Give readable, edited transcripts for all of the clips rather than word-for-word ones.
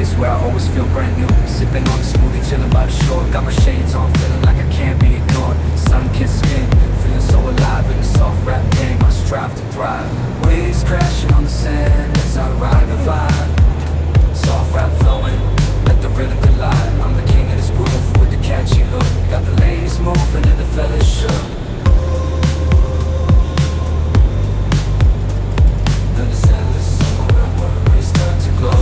place where I always feel brand new. Sipping on a smoothie, chilling by the shore. Got my shades on, feeling like I can't be ignored. Sun-kissed skin, feeling so alive in the soft rap game. I strive to thrive. Waves crashing on the sand as I ride the vibe. Soft rap flowing, let the rhythm collide. I'm the king of this groove with the catchy hook. Got the ladies moving and the fellas shook.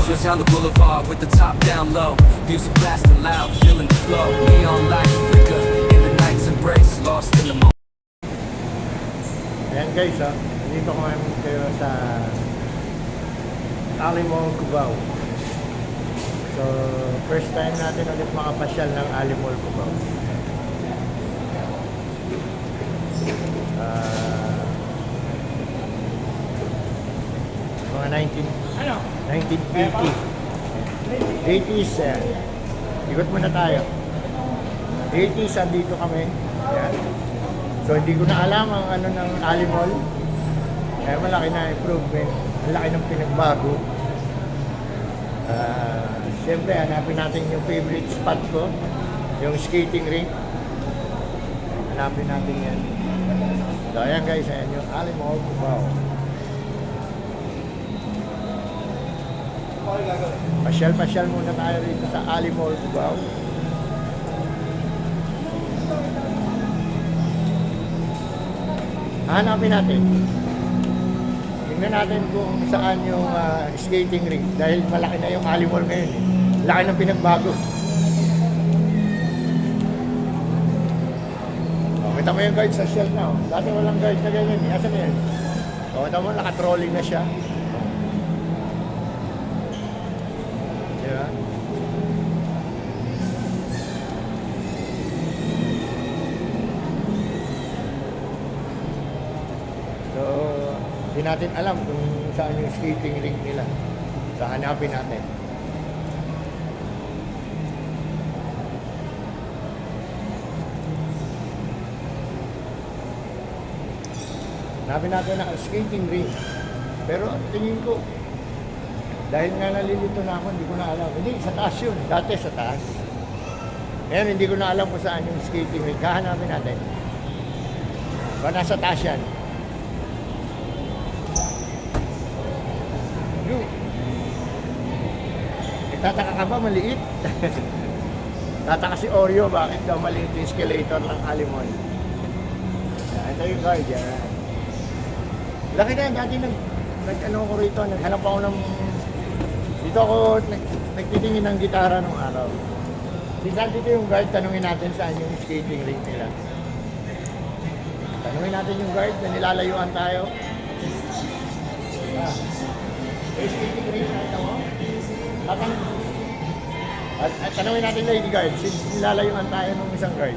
Just down the boulevard with the top down low. Music blasting loud, feeling the flow. Neon lights flicker in the night's embrace. Lost in the moment. Ayan guys, nandito ko ngayon kayo sa Alimol, Cubao. So, first time natin ulit makapasyal ng Alimol, Cubao. Mga 1980. 80s, ikot muna tayo. 80s, andito kami. Ayan. So, hindi ko na alam ang ano ng Alimol. Kaya malaki na improvement. Malaki ng pinagbago. Siyempre, hanapin natin yung favorite spot ko. Yung skating rink. Hanapin natin yan. So, ayan guys, ayan yung Alimol, Cubao. Pasyal-pasyal muna tayo rito sa Alimol, Cubao. Hanapin natin. Tingnan natin kung saan yung skating rink. Dahil malaki na yung Alimol ngayon. Laki ng pinagbago. Kita mo yung guide sa shell na. Dati walang guide na ganyan. Asan na yan? Kita mo, naka-trolling na siya. Diba? So, hindi natin alam kung saan yung skating rink nila. So, hanapin natin. Hanapin natin ang skating rink. Pero tingin ko, dahil nga nalilito na ako, hindi ko na alam. Hindi, sa taas yun. Dati sa taas. Ngayon, hindi ko na alam kung saan yung skating rink. Hahanapin natin. Baka nasa taas yan. Tataka ka ba? Maliit? Tataka si Oreo, bakit daw maliit yung escalator ng Alimol? Ito yung guard, yan. Laki na yan, dati nag-ano ko rito, naghanap ako ng... Dito ako nagtitingin ng gitara nung araw. Minsan dito yung guard, tanungin natin saan yung skating rink nila. Tanungin natin yung guard na nilalayuan tayo. Yung skating rink na ito mo. At tanungin natin lady guard, since nilalayuan tayo ng isang guard.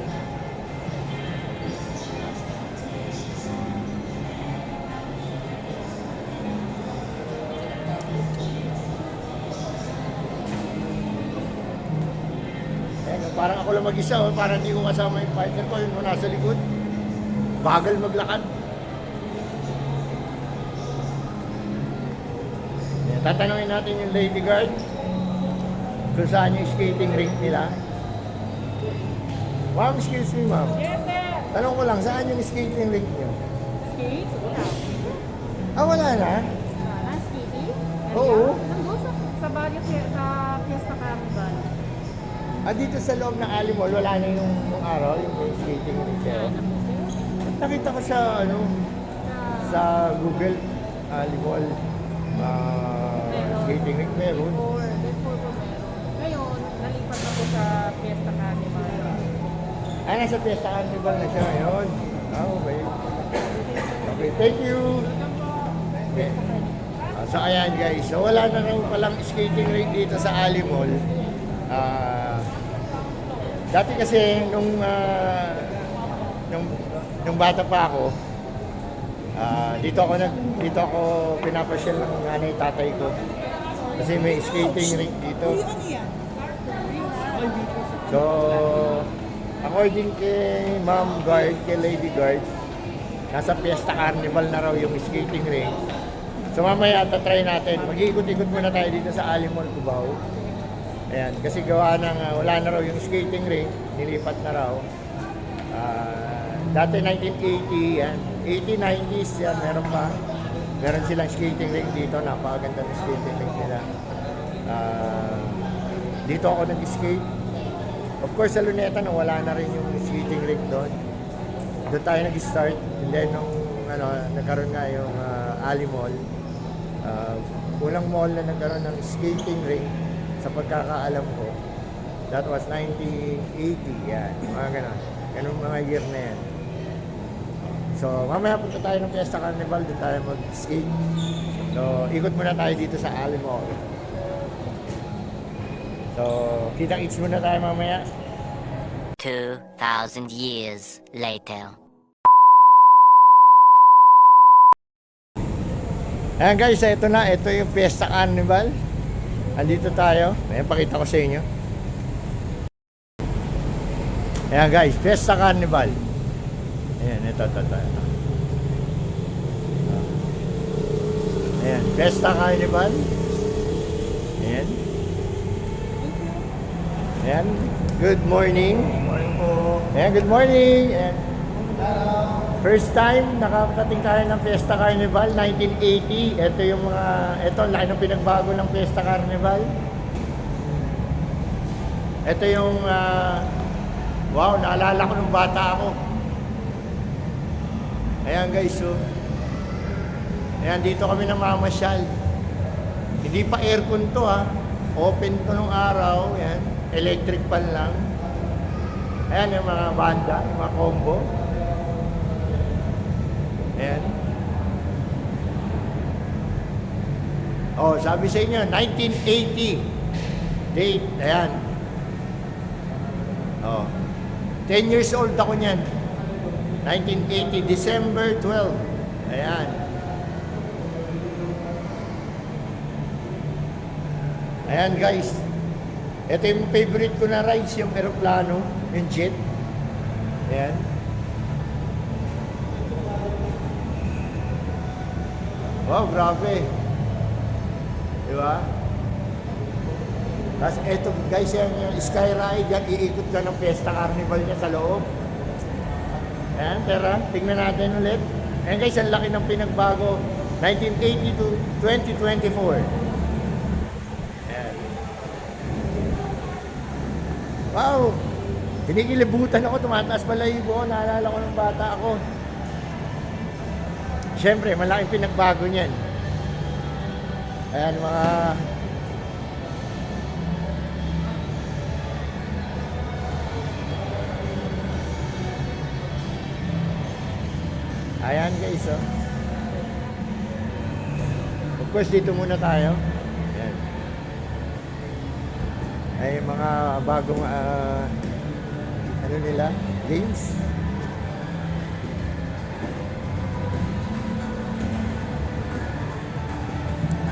Parang ako lang mag-isa, parang hindi ko kasama yung partner ko, yung nasa likod. Bagal maglakad. Tatanungin natin yung lady guard kung saan yung skating rink nila. Ma'am, excuse me ma'am. Yes, sir. Tanong ko lang, saan yung skating rink nyo? Skate? Wala. Wala na? Wala, skating? Oo. Nandun sa barrio, sa Fiesta Carnival. Dito sa loob ng Alimol, wala na yung araw, yung skating rink nyo. Nakita ko sa, sa Google, Alimol, skating rink meron. Before po meron. Ngayon, nalipat ako sa Fiesta Carnival. Nasa Fiesta Carnival na siya ngayon. Okay. Okay, thank you. Okay. So ayan guys, so wala na raw palang skating rink dito sa Alimol. Dati kasi nung bata pa ako, dito ako pinapasyal ng nanay tatay ko. Kasi may skating rink dito. So, according kay Ma'am Guard, kay Lady Guard, nasa Fiesta Carnival na raw yung skating rink. So mamaya try natin. Mag-iikot-ikot muna tayo dito sa Alimol, Cubao. Ayan, kasi gawa ng wala na raw yung skating rink, nilipat na raw. Dati 1980 yan, 80, 90s yan, meron pa. Meron silang skating rink dito, napakaganda ng skating rink nila. Dito ako nag-skate. Of course, sa Luneta na wala na rin yung skating rink doon. Doon tayo nag-start. And then, nung nagkaroon nga yung Ali Mall, unang mall na nagkaroon ng skating rink sa pagkakaalam ko, that was 1980, yan, mga ganon. Ganun mga year na yan. So, mamaya punta tayo ng Fiesta Carnival, doon tayo mag-skate. So, ikot muna tayo dito sa Ali Mall. So, kita-kits muna tayo mamaya. 2,000 years later. Ayan guys, ito na. Ito yung Fiesta Carnival. Andito tayo. Ayan, pakita ko sa inyo. Ayan guys, Fiesta Carnival. Ayan, ito. Ayan, Fiesta Carnival. Ayan. Ayan, good morning. Ayan, good morning. Ayan. First time nakakarating tayo ng Fiesta Carnival, 1980. Ito yung ito ang laki ng pinagbago ng Fiesta Carnival. Ito yung, wow, naalala ko nung bata ako. Ayan guys, so. Ayan, dito kami namamasyal. Hindi pa aircon to ha. Open to nung araw, ayan. Electric pan lang. Ayan yung mga banda, yung mga combo. Ayan. Oh, sabi sa inyo, 1980 date. Ayan. Oh. 10 years old ako niyan. 1980, December 12. Ayan. Ayan guys. Ito yung favorite ko na rides, yung aeroplano, yung jet. Ayan. Wow, grabe. Diba? Tapos eto guys, yung sky ride yan, iikot ka ng Fiesta Carnival niya sa loob. Ayan, tara, tingnan natin ulit. Ayan guys, ang laki ng pinagbago. 1980 to 2024. Ayan. Wow! Pinigilibutan ako, tumataas balahibo. Naalala ko ng bata ako. Siyempre, malaking pinagbago niyan. Ayan, mga... Ayan guys, oh. Of course, dito muna tayo. Ayan. Ay, mga bagong, ano nila, games.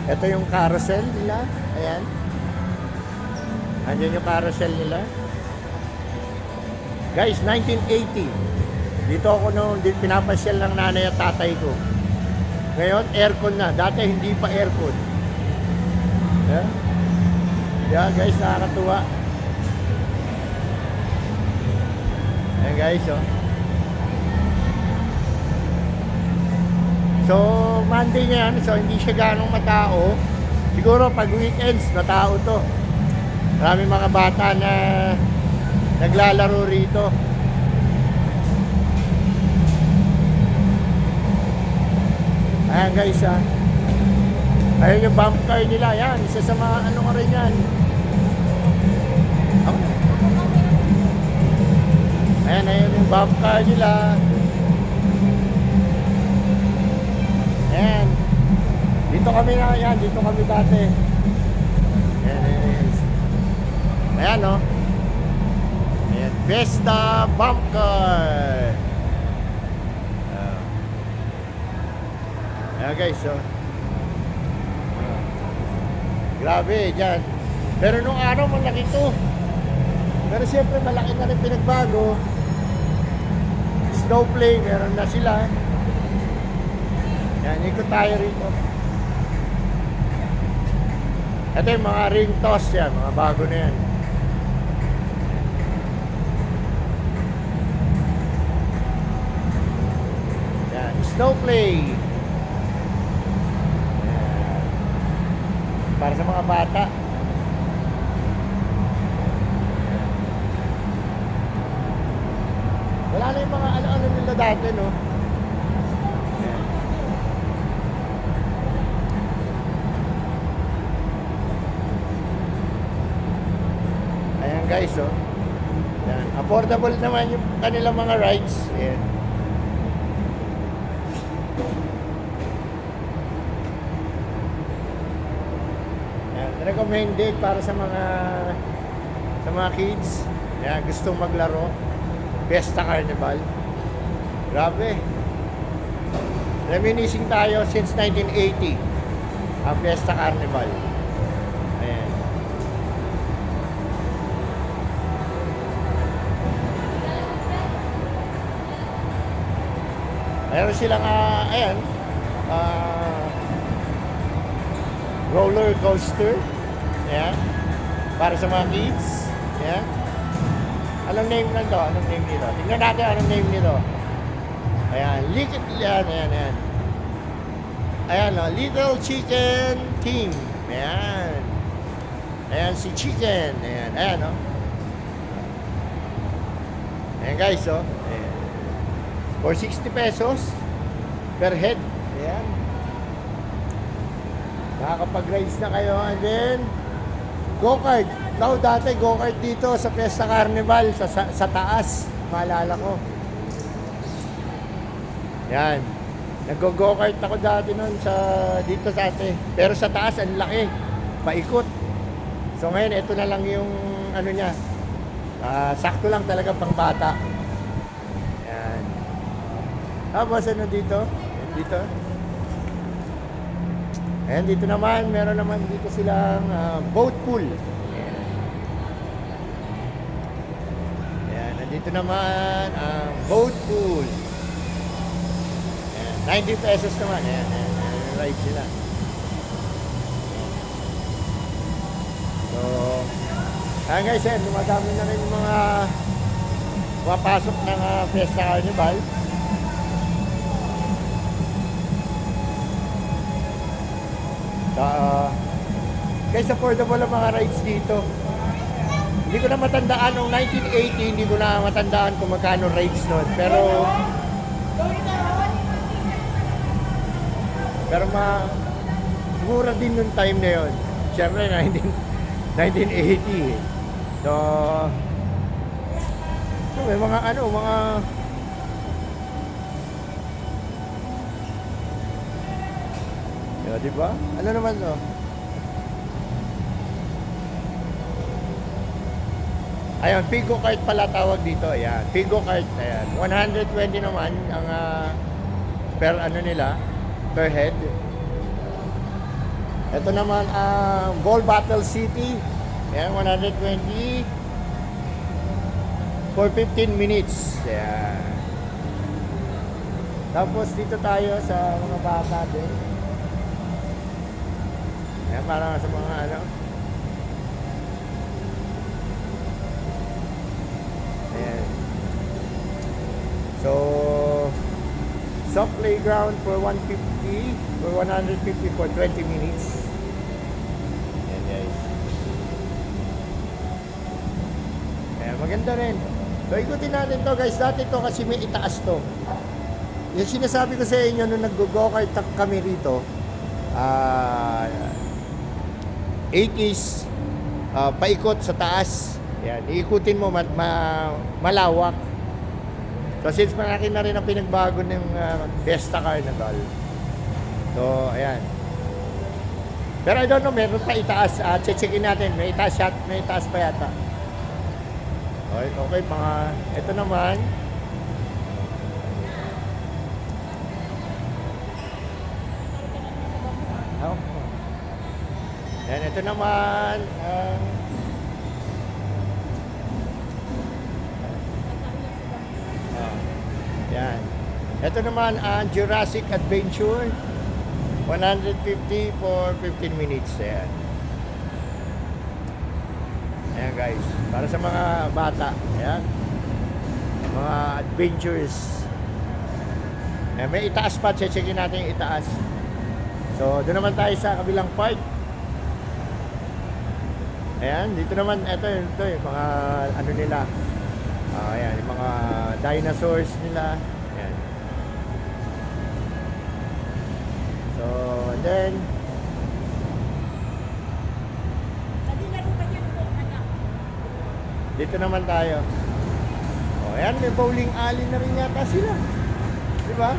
Ito yung carousel nila. Ayan. Andiyan yung carousel nila. Guys, 1980. Dito ako nung pinapasyal ng nanay at tatay ko. Ngayon, aircon na. Dati hindi pa aircon. Yeah, yeah guys, nakakatuwa. Ayan guys, oh. So, Monday ngayon, so hindi siya ganong matao. Siguro pag weekends, matao to. Maraming mga bata na naglalaro rito. Ayan guys, ha. Ayan yung bump car nila. Yan, isa sa mga ano ka rin yan. Oh. Ayan yung bump car nila. Ayan. Dito kami na, yan. Dito kami dati. Ayan. Ayan, no? Ayan. Fiesta Bump Car. Ayan, guys, so. Grabe, dyan. Pero nung araw, malaki to. Pero siyempre, malaki na rin pinagbago. Snowplay, meron na sila. Yan, ikot tayo rito. Ito yung mga ring toss yan, mga bago na yan. Yan, snow play. Yan. Para sa mga bata. Yan. Wala na yung mga ano-ano nila dati, no? Yan. Ayan guys, oh. Yan. Affordable naman yung kanilang mga rides. Ayan. Ayan. Recommended para sa mga kids. Ayan, gustong maglaro. Fiesta Carnival. Grabe. Reminiscing tayo since 1980. Ang Fiesta Carnival. Ayan. Meron silang, ayan, roller coaster. Ayan. Para sa mga kids. Ayan. Anong name na to? Anong name nito? Tingnan natin anong name nito. Ayan. Ayan, ayan, ayan. Ayan, Little Chicken Team. Ayan. Ayan si Chicken. Ayan, ayan, oh. Ayan guys, oh. Ayan. For 60 pesos per head. Ayan. Nakakapag-rides na kayo. And then, go-kart. Now, dati go-kart dito sa Fiesta Carnival, sa taas. Maalala ko. Yan. Nag-go-kart ako dati noon dito sa ate. Pero sa taas, ang laki. Paikot. So ngayon, ito na lang yung ano niya. Sakto lang talaga pang bata. Yan. Tapos ano dito? Dito. Ayan, dito naman, meron naman dito silang boat pool. Ayan, nandito naman ang boat pool. Ayan, 90 pesos naman. Ayan, ayan, ayan, ride sila. So, ayan guys, ayan, dumadami na rin yung mga papasok ng Fiesta Carnival. Guys, affordable ang mga rides dito. Hindi ko na matandaan noong 1980, hindi ko na matandaan kung magkano rides noon. Pero mura din yung time na yun. Siyempre, 1980 eh. So, may mga di ba? Ano naman to? Ayun, Pigo Kart pala tawag dito. Ayan, Pigo Kart. Ayan, 120 naman ang per ano nila, per head. Ito naman ang Ball Battle City. Ayan, 120 for 15 minutes. Ayan. Tapos dito tayo sa mga bata din. Ayan, parang sa mga ano. Ayan. So, soft playground for 150 or 150 for 20 minutes. Ayan guys. Ayan, maganda rin. So, ikutin natin to guys. Dati to kasi may itaas to. Yung sinasabi ko sa inyo nung nag-go-kart kami rito, 80s, paikot sa taas. Yan, iikutin mo, malawak. So since malaki na rin ang pinagbago ng Fiesta Carnival. So, ayan. Pero I don't know, meron pa itaas. Checkin natin, may itaas pa yata. Okay, okay, ito naman. Yan, ito naman yan. Ito naman ang Jurassic Adventure, 150 for 15 minutes. Yan. Ayan guys, para sa mga bata. Ayan. Mga adventures. Ayan, may itaas pa. Checkin natin yung itaas. So, doon naman tayo sa kabilang part. Ayan, dito naman, ito yung mga ano nila. Ayan, yung mga dinosaurs nila. Ayan. So, and then, dito naman tayo. O, ayan, may bowling alley na rin yata sila. Di ba?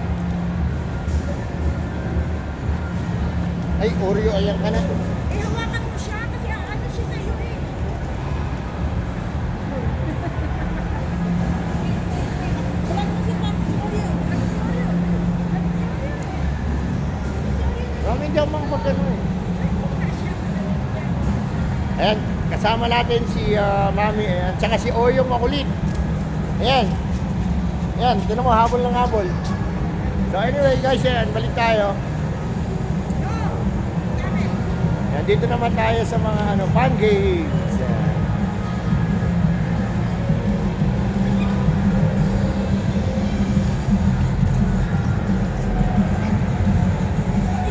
Ay, Oreo, ayan ka na. Eh, hawakan mo siya kasi ano siya sa'yo eh. Wala mo si Oreo. Ano si Oreo? Ano si Oreo? Si Oreo. Bakit daw mga pagkano eh? Ayan, kasama natin si Mami, ayan, tsaka si Oyong makulit. Ayan. Ayan, tinan mo, habol ng habol. So anyway guys, ayan, balik tayo. Ayan, dito naman tayo sa mga fun games. Ayan.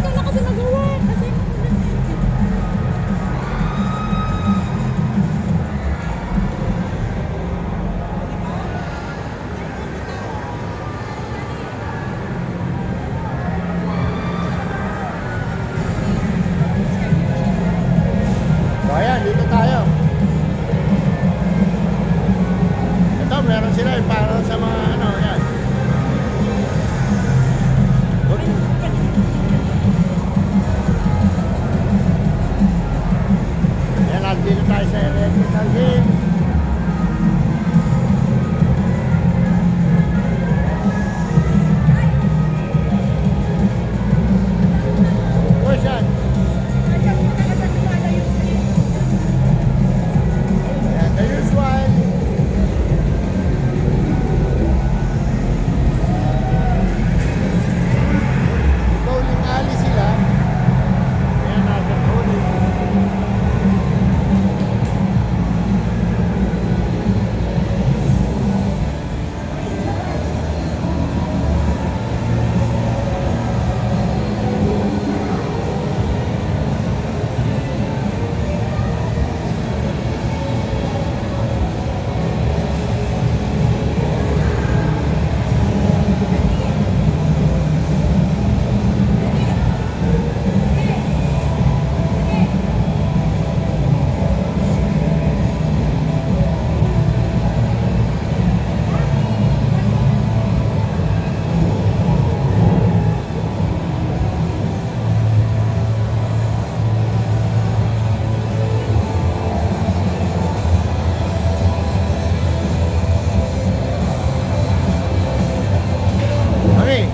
Ikaw na kasi magawa. Kasi So ayan, dito tayo. Ito, meron sila yung para sa mga ayan. Ayan, nandito tayo sa electrical game. Push yan. Ayan, the usual. Bowling alley sila. Ayan, nasa bowling. Mami.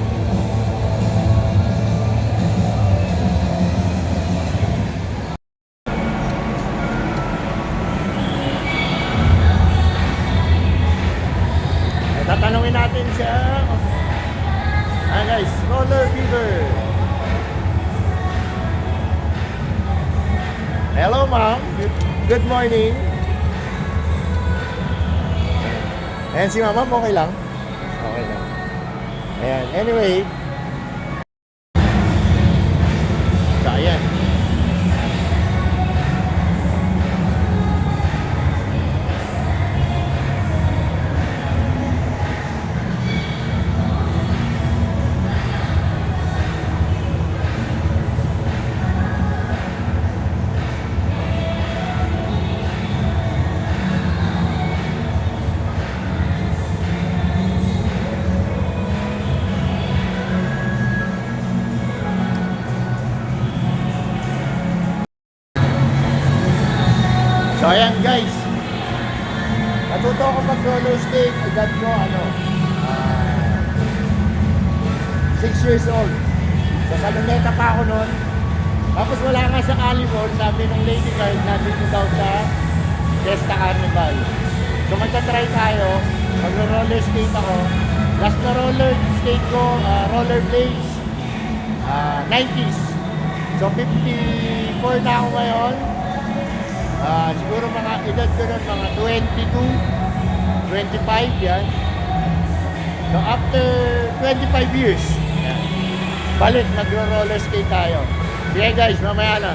Tatanungin natin siya. Guys, roller fever. Hello, ma'am. Good morning. Ayan si mama, okay lang? Okay lang. Ayan, anyway. So, ayan. So ayan guys, natuto ako mag roller skate, edad ko 6 years old. So sa luneta pa ako noon. Tapos wala nga sa Alimol, sabi ng lady guard natin daw sa Fiesta Carnival. So magta-try tayo, mag roller skate ako. Last na roller skate ko, roller blades, 90s. So 54 na ako ngayon. Siguro mga edad ko nun, mga 22, 25 yan. So after 25 years, yan, balik magro-roller skate tayo. Sige guys, mamaya na.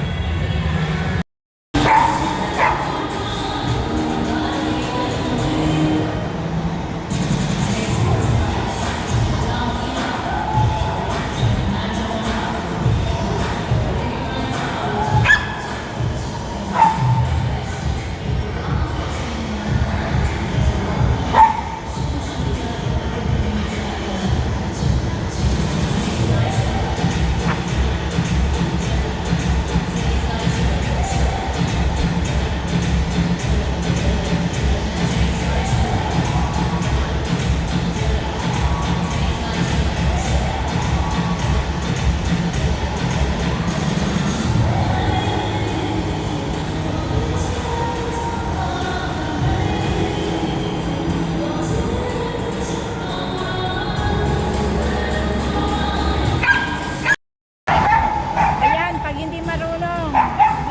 Ayan, pag hindi marunong,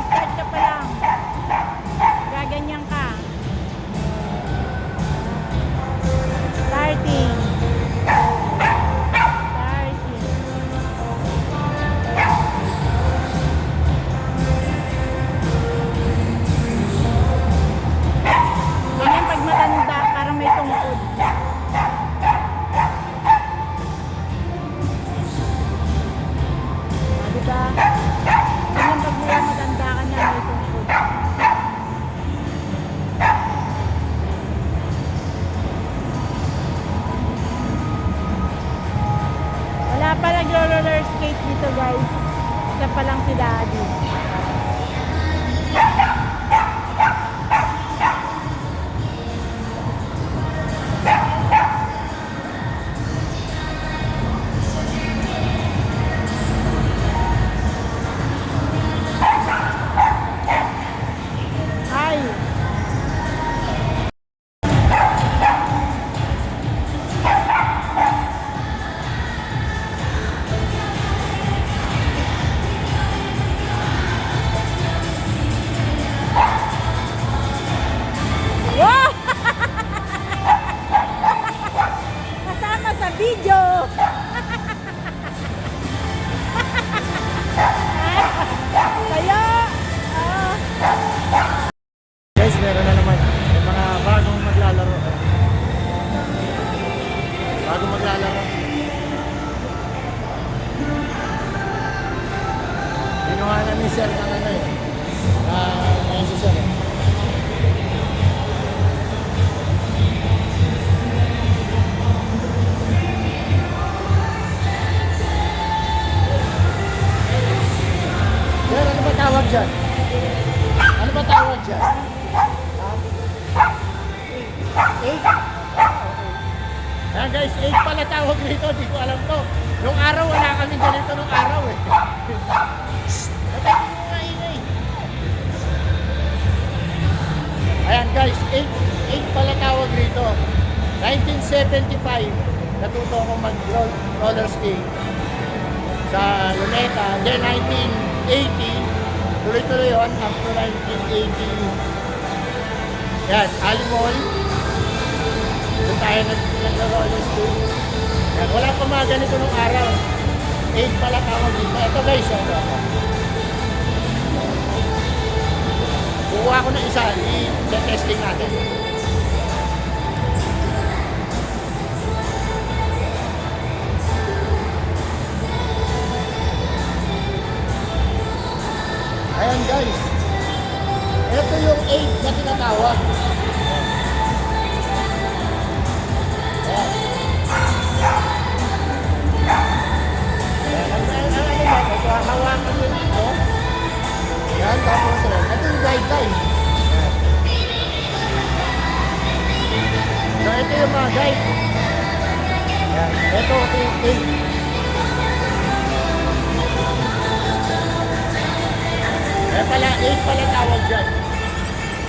start ka pa lang. Gaganyan ka. Starting. Starting. Ganyan pag matanda, parang may tungkod. Diba? Ganyan pag mula matanda ka na, may tungkod. Wala pa nagro-roller skate dito guys. Isa pa lang si Daddy. Ay! Wow! Kasama sa video! Kaya, Guys, meron na naman. May mga bagong maglalaro. Bagong maglalaro. Kinuha na ni Sir ng ano eh. Ngayon si Sir eh. Sir, ano ba tawag dyan? Ano ba tawag dyan? 8? Ayan guys, 8 pala tawag rito. Di ko alam to. Nung araw, wala kami ganito nung araw eh. Natapos mo nga ingay. Ayan guys, 8 pala tawag rito. 1975, natuto ako mag-roller skate sa Luneta. Then 1980, tuloy-tuloy yun up to 1980. Yan, Alimol. Doon tayo nag-roller skate. Yan, wala pa mga ganito nung araw. 8 pala tawag dito. Ito guys, ito. Kukuha ko ng isa, i-testing natin. Ayan guys. Ito yung 8 na tinatawag. Ayan. Ayan. Ito, hawakan mo dito. Ayan, tapos ito yung guide guys. So ito yung mga guide. Ayan. Ito, 8. Eh pala, 8 pala tawag dyan.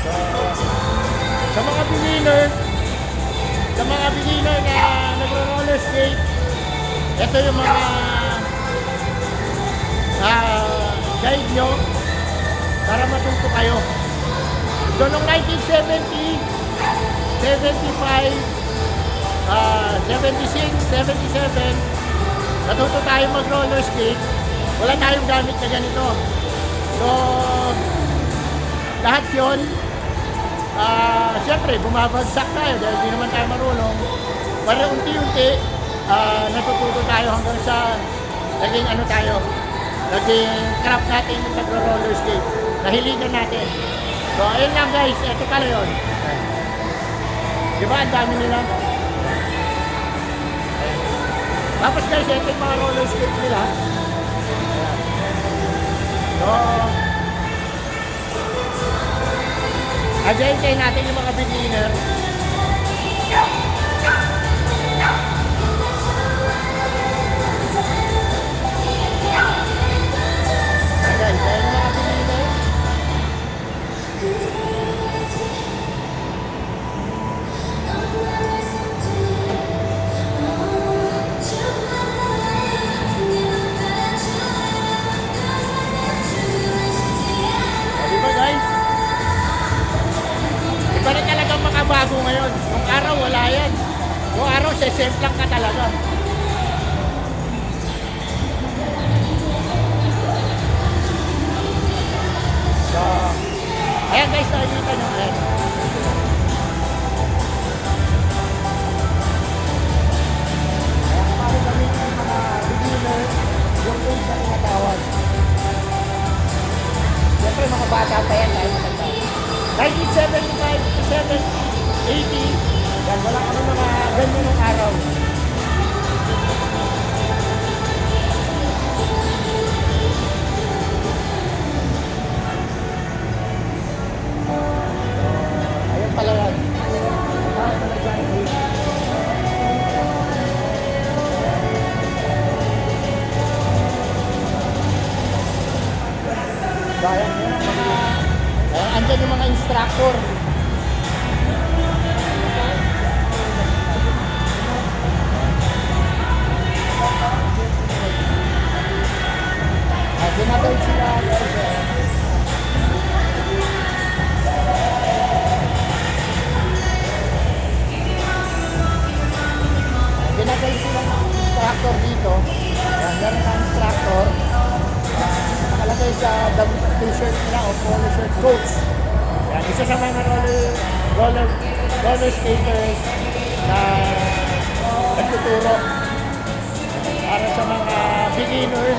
So, sa mga beginner na nagro-roller skate, ito yung mga guide nyo para matuto kayo. So, noong 1970, 75, 76, 77, natuto tayo mag-roller skate. Wala tayong gamit na ganito. So, lahat yun, siyempre, bumabagsak tayo dahil di naman tayo marunong. Pero unti-unti, natututo tayo hanggang sa naging ano tayo, naging craft natin yung pag-roller skate. Nahiligan natin. So, ayun lang guys, ito pala yun. Diba, ang dami nila. Tapos guys, ito yung mga roller skate nila. So, again, kayo natin yung mga beginner. Again, kayo yung mga beginner. Diba guys? Iba rin talagang makabago ngayon. Nung araw wala yan. Nung araw sesemplang ka talaga. So, ayan guys, nakikita nyo. Ayan. Ayan, kapag kami ng mga beginner, yung age na tinatawag. Siyempre mga bata pa yan, dahil matanda. 1975 to 780, yan, wala kami mga ganyan ng araw. Ayun pala yan. Bayan yun ang mga andyan yung mga instructor. Ginagawin sila guys. Ginagawin sila ng instructor dito. Ayan, meron na instructor. Nakalagay sa t-shirt nila o polo shirt, coach. Yan, isa sa mga roller skaters na nagtuturo para sa mga beginner.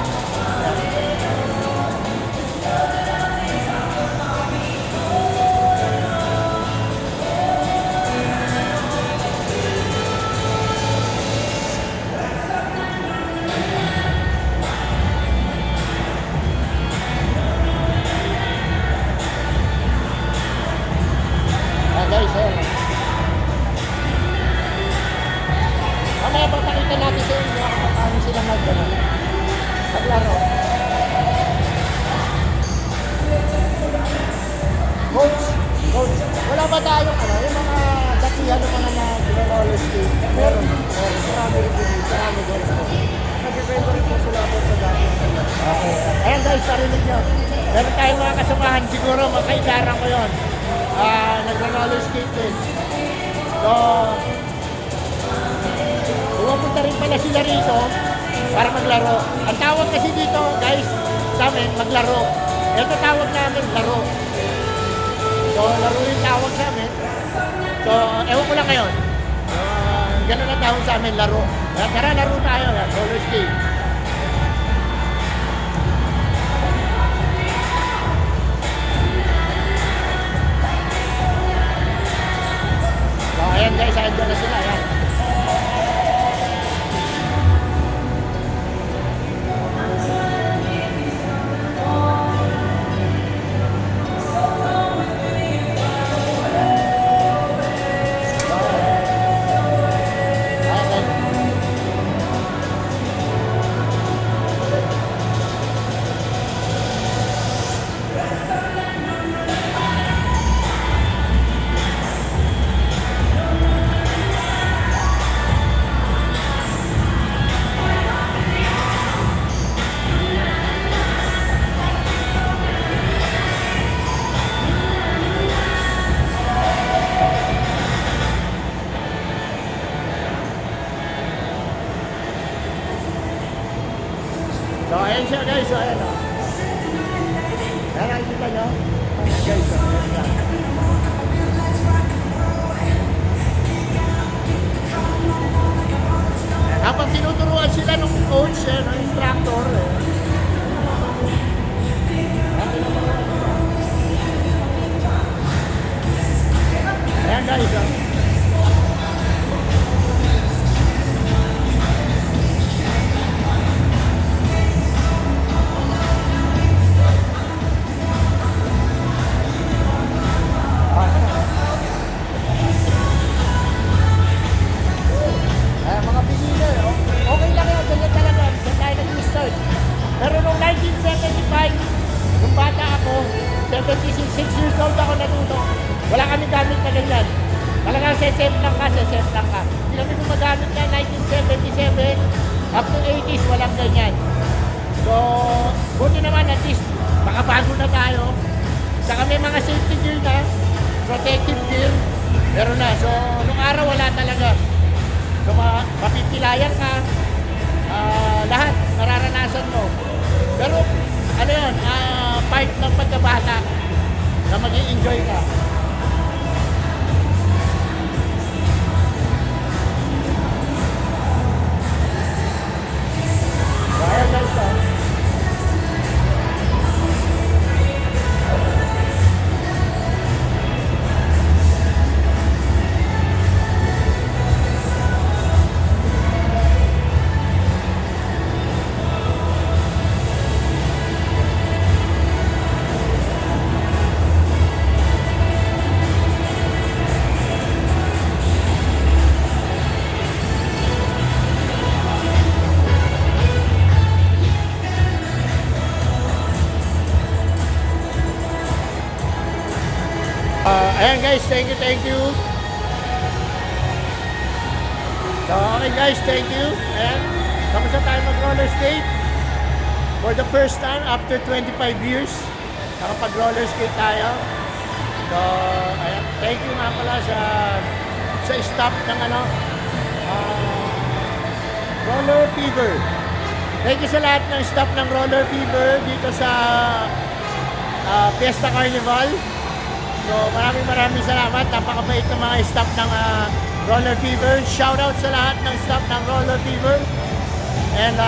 Guys, mamaya papakita natin sa inyo kung paano sila maglaro. Coach, wala ba tayong yung mga datihan ng mga nag-roller skate? Meron. Marami doon. Nag-depende rin po sila po sa dati. Okay. Ayan guys, parinig nyo. Meron tayong mga kasamahan siguro, makaidara ko yun. Nag-roller skate din. So, pumunta rin pala sila rito para maglaro. Ang tawag kasi dito, guys, sa amin, maglaro. Ito tawag namin, laro. So, laro yung tawag sa amin. So, ewan ko lang ngayon. Ganun ang tawag sa amin, laro. Tara, laro tayo. Roller skate. So, ayan guys, andyan na sila. Ayan. siya guys, so ayan o. Ayan, nakikita nyo? Ayan guys, so ayan siya. Ayan, habang tinuturuan sila ng coach, ng instructor, ayan guys, oh. Ayan, mga beginner, okay lang yan, ganyan talaga, ganyan tayo nag-start. Pero nung 1975, nung bata ako, 76 years old ako natuto, wala kami gamit na ganyan. Talagang set lang ka. Hindi kami gumagamit na 1977 up to 80s, walang ganyan. So, buti naman at least, makabago na tayo. Saka may mga safety gear na, protective gear, meron na. So, nung araw wala talaga. So, mapipilayan ka, lahat, nararanasan mo. Pero, ano yun, part ng pagkabata na mag-i-enjoy ka. So, ayan guys, ayan guys, thank you. So, okay guys, thank you. Ayan, tapos na tayo mag-roller skate. For the first time, after 25 years, nakapag-roller skate tayo. So, ayan, thank you nga pala sa staff ng Roller Fever. Thank you sa lahat ng staff ng Roller Fever dito sa Fiesta Carnival. So maraming salamat. Napakabait ng mga staff ng Roller Fever. Shoutout sa lahat ng staff ng Roller Fever. And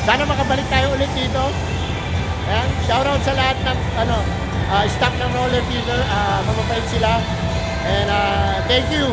sana makabalik tayo ulit dito. Ayan, shoutout sa lahat ng staff ng Roller Fever. Mababait sila. And thank you.